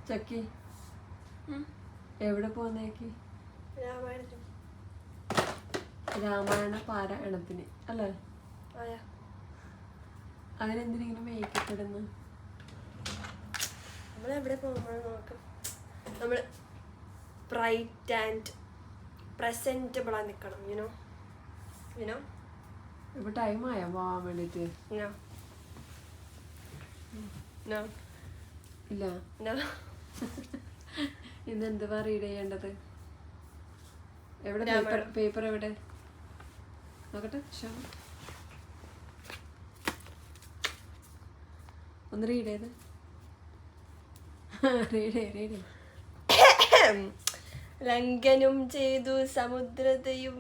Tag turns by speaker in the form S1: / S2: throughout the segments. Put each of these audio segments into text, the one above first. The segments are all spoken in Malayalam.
S1: ചക്കി എവിടെ പോന്നേക്ക്? രാമായണ പാരായണത്തിന് അല്ലേ? അതിനെന്തിനിങ്ങനെ മേക്കപ്പ് ഇടുന്നു?
S2: നമ്മളെവിടെ പോകുമ്പോഴും നോക്കും നമ്മൾ ബ്രൈറ്റ് ആൻഡ് പ്രസന്റബിൾ ആയി നിൽക്കണം. യുനോ
S1: ഇപ്പൊ ടൈം ആയോ പോവാൻ വേണ്ടിട്ട്? ഇല്ല. ഇന്ന് എന്തുവാ റീഡ് ചെയ്യേണ്ടത്? എവിടെ പേപ്പർ എവിടെ നോക്കട്ടെ. ഒന്ന് റീഡ് ചെയ്ത് റീഡ്.
S2: ലംഘനം ചെയ്തു സമുദ്രത്തെയും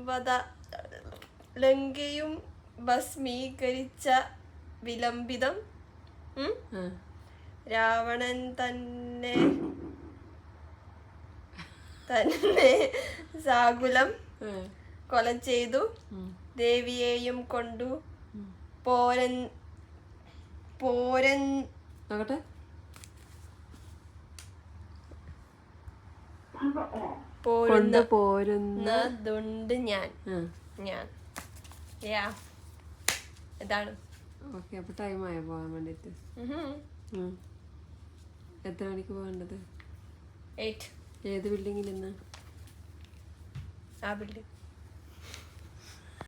S2: ലങ്കയും ഭസ്മീകരിച്ച വിലംബിതം രാവണൻ തന്നെ സാകുലം കൊല ചെയ്തു ദേവിയെയും കൊണ്ടു പോരുന്നതുണ്ട് ഞാൻ. ഇതാണ്.
S1: ഓക്കെ, അപ്പൊ ടൈം ആയോ പോവാൻ വേണ്ടിട്ട്? എത്ര മണിക്ക് പോകേണ്ടത്?
S2: 8.
S1: ഏത് ബിൽഡിങ്ങിൽ നിന്ന്?
S2: ആ ബിൽഡിംഗ്.